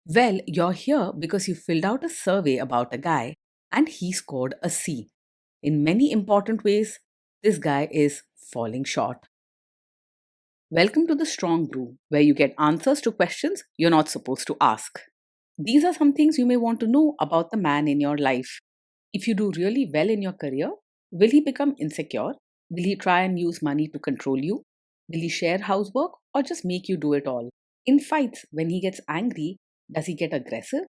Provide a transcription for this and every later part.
Well, you're here because you filled out a survey about a guy and he scored a C. In many important ways, this guy is falling short. Welcome to the Strong Brew, where you get answers to questions you're not supposed to ask. These are some things you may want to know about the man in your life. If you do really well in your career, will he become insecure? Will he try and use money to control you? Will he share housework or just make you do it all? In fights, when he gets angry, does he get aggressive?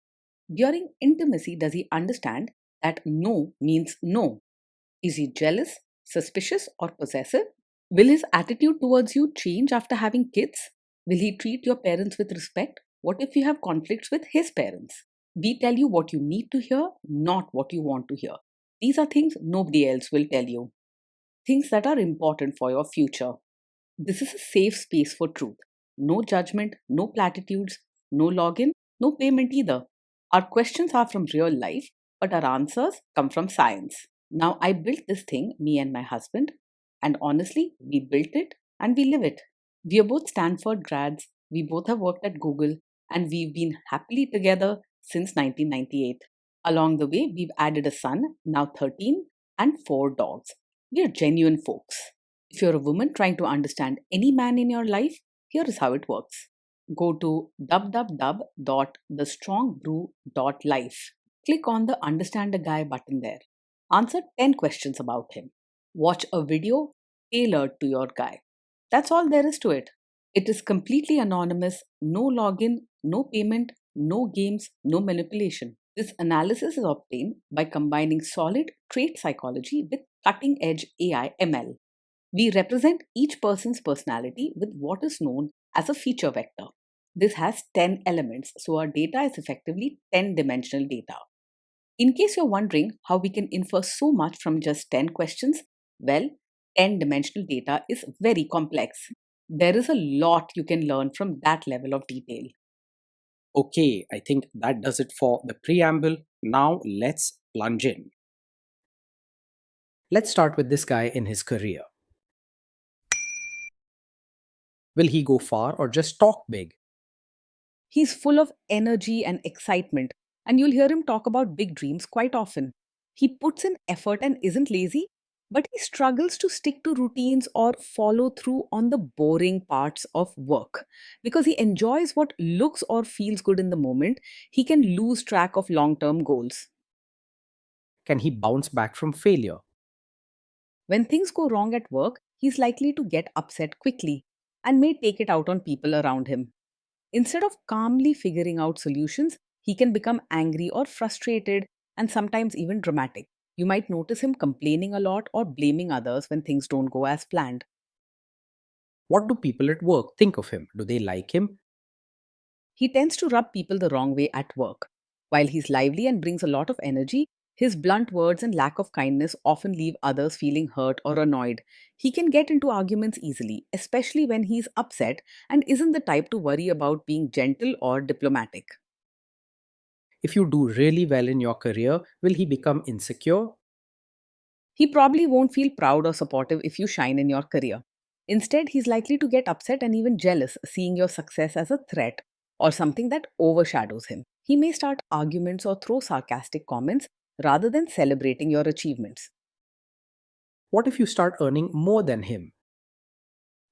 During intimacy, does he understand that no means no? Is he jealous, suspicious, or possessive? Will his attitude towards you change after having kids? Will he treat your parents with respect? What if you have conflicts with his parents? We tell you what you need to hear, not what you want to hear. These are things nobody else will tell you, things that are important for your future. This is a safe space for truth. No judgment, no platitudes, no login, no payment either. Our questions are from real life, but our answers come from science. Now, I built this thing, me and my husband, and honestly, we built it and we live it. We are both Stanford grads, we both have worked at Google, and we've been happily together since 1998. Along the way, we've added a son, now 13, and 4 dogs. We are genuine folks. If you're a woman trying to understand any man in your life, here is how it works. Go to www.thestrongbrew.life. Click on the Understand a Guy button there. Answer 10 questions about him. Watch a video tailored to your guy. That's all there is to it. It is completely anonymous, no login, no payment, no games, no manipulation. This analysis is obtained by combining solid trait psychology with cutting edge AI ML. We represent each person's personality with what is known as a feature vector. This has 10 elements, so our data is effectively 10 dimensional data. In case you're wondering how we can infer so much from just 10 questions, well, 10 dimensional data is very complex. There is a lot you can learn from that level of detail. Okay, I think that does it for the preamble. Now let's plunge in. Let's start with this guy in his career. Will he go far or just talk big? He's full of energy and excitement, and you'll hear him talk about big dreams quite often. He puts in effort and isn't lazy, but he struggles to stick to routines or follow through on the boring parts of work. Because he enjoys what looks or feels good in the moment, he can lose track of long term goals. Can he bounce back from failure? When things go wrong at work, he's likely to get upset quickly and may take it out on people around him. Instead of calmly figuring out solutions, he can become angry or frustrated and sometimes even dramatic. You might notice him complaining a lot or blaming others when things don't go as planned. What do people at work think of him? Do they like him? He tends to rub people the wrong way at work. While he's lively and brings a lot of energy, his blunt words and lack of kindness often leave others feeling hurt or annoyed. He can get into arguments easily, especially when he's upset and isn't the type to worry about being gentle or diplomatic. If you do really well in your career, will he become insecure? He probably won't feel proud or supportive if you shine in your career. Instead, he's likely to get upset and even jealous, seeing your success as a threat or something that overshadows him. He may start arguments or throw sarcastic comments rather than celebrating your achievements. What if you start earning more than him?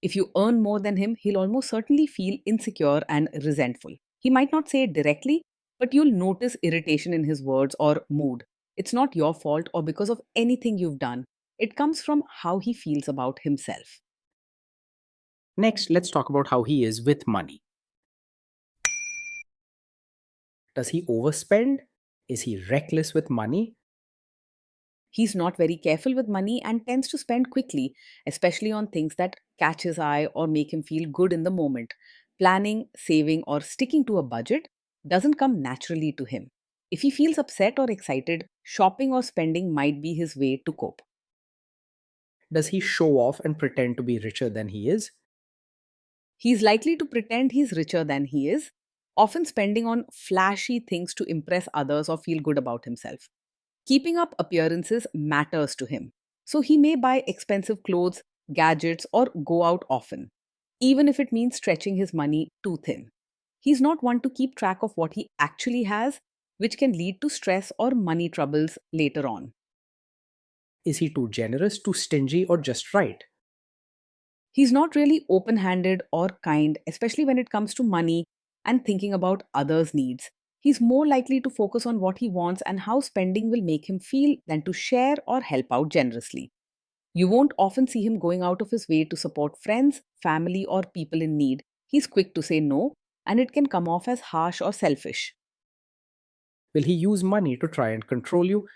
If you earn more than him, he'll almost certainly feel insecure and resentful. He might not say it directly, but you'll notice irritation in his words or mood. It's not your fault or because of anything you've done. It comes from how he feels about himself. Next, let's talk about how he is with money. Does he overspend? Is he reckless with money? He's not very careful with money and tends to spend quickly, especially on things that catch his eye or make him feel good in the moment. Planning, saving, or sticking to a budget doesn't come naturally to him. If he feels upset or excited, shopping or spending might be his way to cope. Does he show off and pretend to be richer than he is? He's likely to pretend he's richer than he is, often spending on flashy things to impress others or feel good about himself. Keeping up appearances matters to him, so he may buy expensive clothes, gadgets, or go out often, even if it means stretching his money too thin. He's not one to keep track of what he actually has, which can lead to stress or money troubles later on. Is he too generous, too stingy, or just right? He's not really open handed or kind, especially when it comes to money and thinking about others' needs. He's more likely to focus on what he wants and how spending will make him feel than to share or help out generously. You won't often see him going out of his way to support friends, family, or people in need. He's quick to say no, and it can come off as harsh or selfish. Will he use money to try and control you?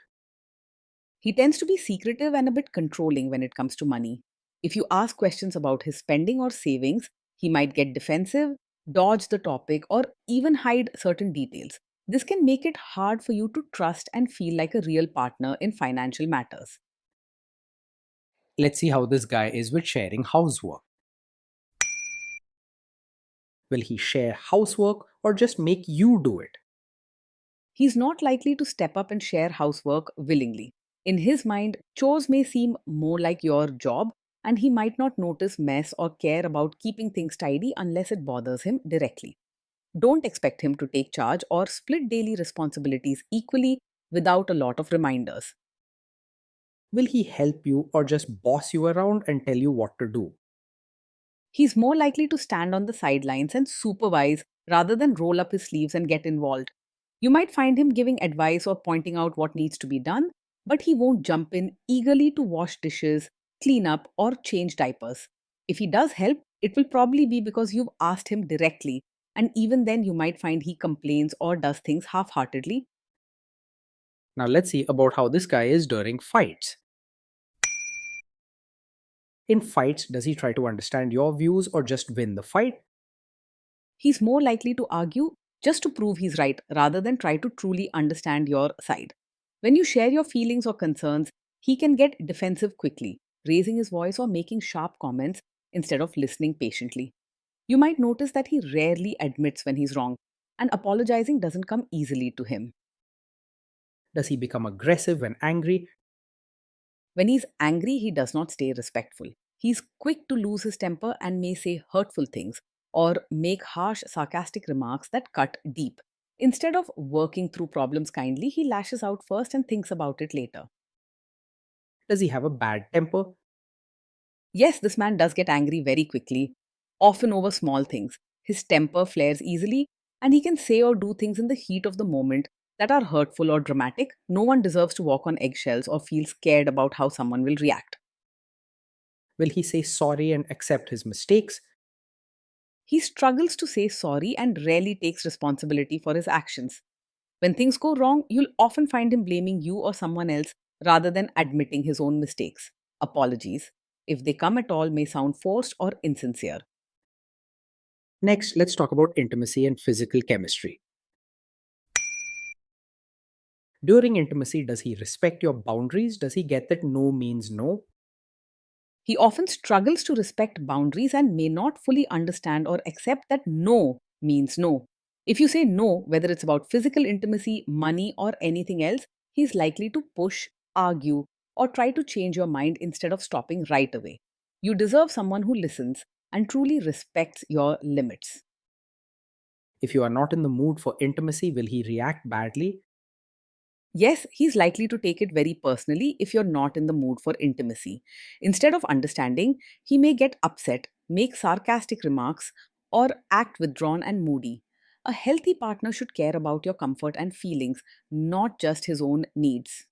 He tends to be secretive and a bit controlling when it comes to money. If you ask questions about his spending or savings, he might get defensive, dodge the topic, or even hide certain details. This can make it hard for you to trust and feel like a real partner in financial matters. Let's see how this guy is with sharing housework. Will he share housework or just make you do it? He's not likely to step up and share housework willingly. In his mind, chores may seem more like your job, and he might not notice mess or care about keeping things tidy unless it bothers him directly. Don't expect him to take charge or split daily responsibilities equally without a lot of reminders. Will he help you or just boss you around and tell you what to do? He's more likely to stand on the sidelines and supervise rather than roll up his sleeves and get involved. You might find him giving advice or pointing out what needs to be done, but he won't jump in eagerly to wash dishes, clean up, or change diapers. If he does help, it will probably be because you've asked him directly, and even then, you might find he complains or does things half heartedly. Now let's see about how this guy is during fights. In fights, does he try to understand your views or just win the fight? He's more likely to argue just to prove he's right rather than try to truly understand your side. When you share your feelings or concerns, he can get defensive quickly, raising his voice or making sharp comments instead of listening patiently. You might notice that he rarely admits when he's wrong, and apologizing doesn't come easily to him. Does he become aggressive when angry? When he's angry, he does not stay respectful. He's quick to lose his temper and may say hurtful things or make harsh, sarcastic remarks that cut deep. Instead of working through problems kindly, he lashes out first and thinks about it later. Does he have a bad temper? Yes, this man does get angry very quickly, often over small things. His temper flares easily, and he can say or do things in the heat of the moment that are hurtful or dramatic. No one deserves to walk on eggshells or feel scared about how someone will react. Will he say sorry and accept his mistakes? He struggles to say sorry and rarely takes responsibility for his actions. When things go wrong, you'll often find him blaming you or someone else rather than admitting his own mistakes. Apologies, if they come at all, may sound forced or insincere. Next, let's talk about intimacy and physical chemistry. During intimacy, does he respect your boundaries? Does he get that no means no? He often struggles to respect boundaries and may not fully understand or accept that no means no. If you say no, whether it's about physical intimacy, money, or anything else, he's likely to push, argue, or try to change your mind instead of stopping right away. You deserve someone who listens and truly respects your limits. If you are not in the mood for intimacy, will he react badly? Yes, he's likely to take it very personally if you're not in the mood for intimacy. Instead of understanding, he may get upset, make sarcastic remarks, or act withdrawn and moody. A healthy partner should care about your comfort and feelings, not just his own needs.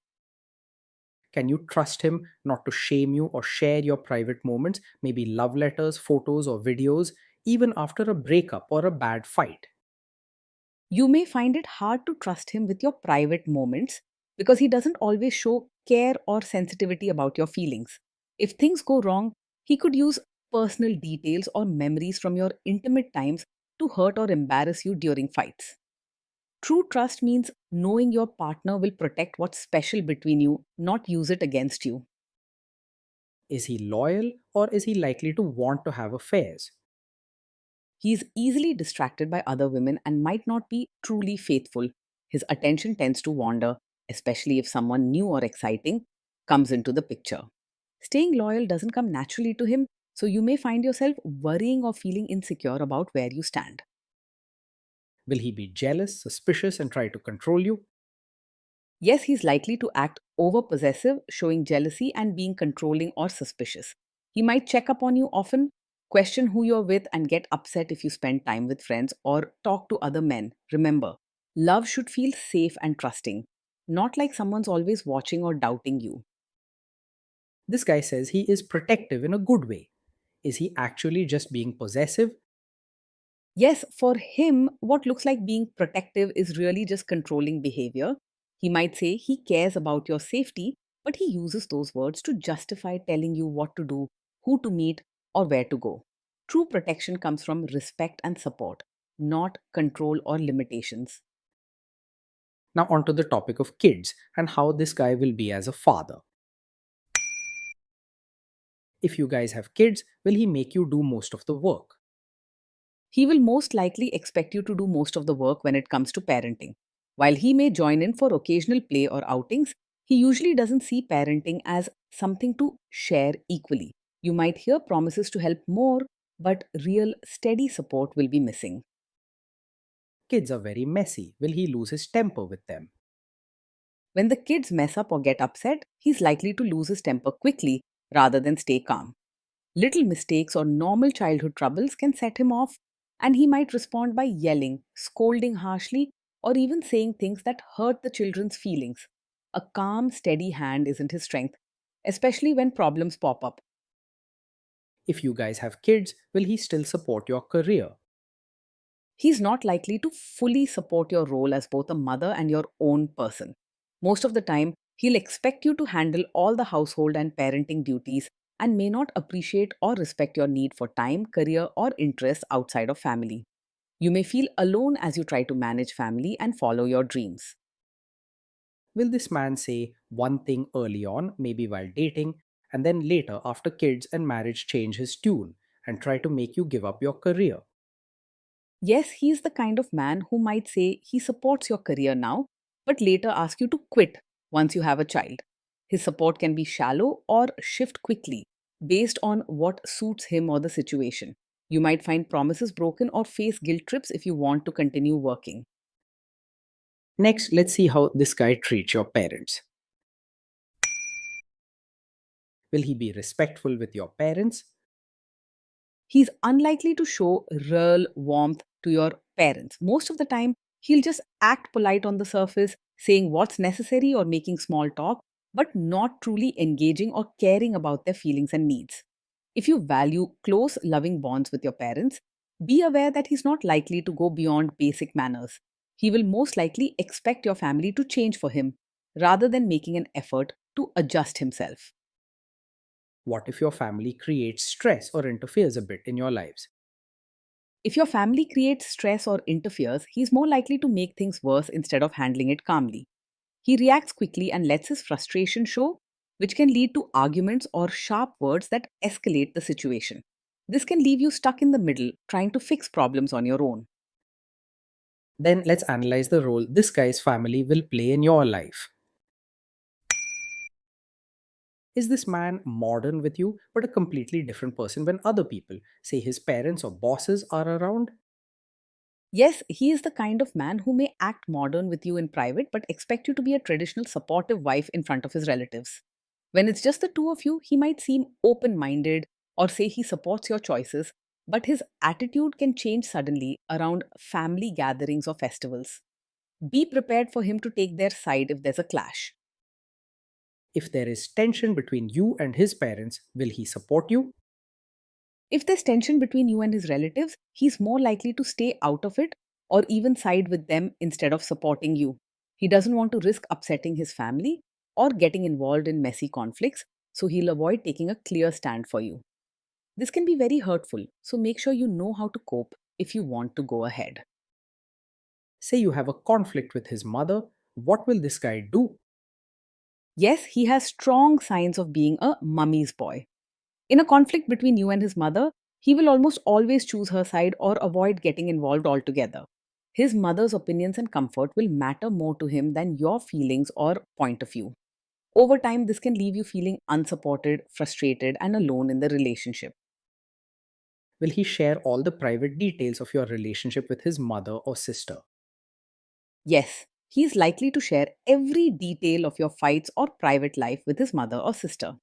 Can you trust him not to shame you or share your private moments, maybe love letters, photos, or videos, even after a breakup or a bad fight? You may find it hard to trust him with your private moments because he doesn't always show care or sensitivity about your feelings. If things go wrong, he could use personal details or memories from your intimate times to hurt or embarrass you during fights. True trust means knowing your partner will protect what's special between you, not use it against you. Is he loyal or is he likely to want to have affairs? He is easily distracted by other women and might not be truly faithful. His attention tends to wander, especially if someone new or exciting comes into the picture. Staying loyal doesn't come naturally to him, so you may find yourself worrying or feeling insecure about where you stand. Will he be jealous, suspicious, and try to control you? Yes, he's likely to act over possessive, showing jealousy and being controlling or suspicious. He might check up on you often, question who you're with, and get upset if you spend time with friends or talk to other men. Remember, love should feel safe and trusting, not like someone's always watching or doubting you. This guy says he is protective in a good way. Is he actually just being possessive? Yes, for him, what looks like being protective is really just controlling behavior. He might say he cares about your safety, but he uses those words to justify telling you what to do, who to meet, or where to go. True protection comes from respect and support, not control or limitations. Now, onto the topic of kids and how this guy will be as a father. If you guys have kids, will he make you do most of the work? He will most likely expect you to do most of the work when it comes to parenting. While he may join in for occasional play or outings, he usually doesn't see parenting as something to share equally. You might hear promises to help more, but real steady support will be missing. Kids are very messy. Will he lose his temper with them? When the kids mess up or get upset, he's likely to lose his temper quickly rather than stay calm. Little mistakes or normal childhood troubles can set him off, and he might respond by yelling, scolding harshly, or even saying things that hurt the children's feelings. A calm, steady hand isn't his strength, especially when problems pop up. If you guys have kids, will he still support your career? He's not likely to fully support your role as both a mother and your own person. Most of the time, he'll expect you to handle all the household and parenting duties and may not appreciate or respect your need for time, career, or interests outside of family. You may feel alone as you try to manage family and follow your dreams. Will this man say one thing early on, maybe while dating, and then later, after kids and marriage, change his tune and try to make you give up your career? Yes, he's the kind of man who might say he supports your career now, but later ask you to quit once you have a child. His support can be shallow or shift quickly based on what suits him or the situation. You might find promises broken or face guilt trips if you want to continue working. Next, let's see how this guy treats your parents. Will he be respectful with your parents? He's unlikely to show real warmth to your parents. Most of the time, he'll just act polite on the surface, saying what's necessary or making small talk, but not truly engaging or caring about their feelings and needs. If you value close, loving bonds with your parents, be aware that he's not likely to go beyond basic manners. He will most likely expect your family to change for him rather than making an effort to adjust himself. What if your family creates stress or interferes a bit in your lives? If your family creates stress or interferes, he's more likely to make things worse instead of handling it calmly. He reacts quickly and lets his frustration show, which can lead to arguments or sharp words that escalate the situation. This can leave you stuck in the middle, trying to fix problems on your own. Then let's analyze the role this guy's family will play in your life. Is this man modern with you, but a completely different person when other people, say his parents or bosses, are around? Yes, he is the kind of man who may act modern with you in private but expect you to be a traditional supportive wife in front of his relatives. When it's just the two of you, he might seem open minded or say he supports your choices, but his attitude can change suddenly around family gatherings or festivals. Be prepared for him to take their side if there's a clash. If there is tension between you and his parents, will he support you? If there's tension between you and his relatives, he's more likely to stay out of it or even side with them instead of supporting you. He doesn't want to risk upsetting his family or getting involved in messy conflicts, so he'll avoid taking a clear stand for you. This can be very hurtful, so make sure you know how to cope if you want to go ahead. Say you have a conflict with his mother, what will this guy do? Yes, he has strong signs of being a mummy's boy. In a conflict between you and his mother, he will almost always choose her side or avoid getting involved altogether. His mother's opinions and comfort will matter more to him than your feelings or point of view. Over time, this can leave you feeling unsupported, frustrated, and alone in the relationship. Will he share all the private details of your relationship with his mother or sister? Yes, he is likely to share every detail of your fights or private life with his mother or sister.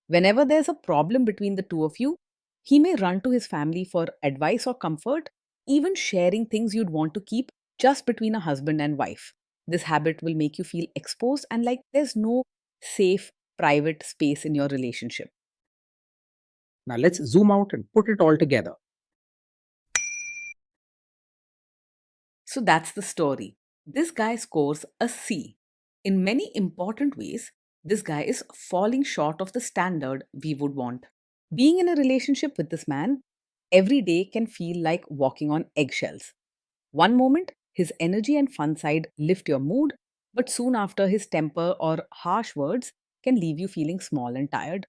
Whenever there's a problem between the two of you, he may run to his family for advice or comfort, even sharing things you'd want to keep just between a husband and wife. This habit will make you feel exposed and like there's no safe, private space in your relationship. Now let's zoom out and put it all together. So that's the story. This guy scores a C. In many important ways, this guy is falling short of the standard we would want. Being in a relationship with this man every day can feel like walking on eggshells. One moment, his energy and fun side lift your mood, but soon after, his temper or harsh words can leave you feeling small and tired.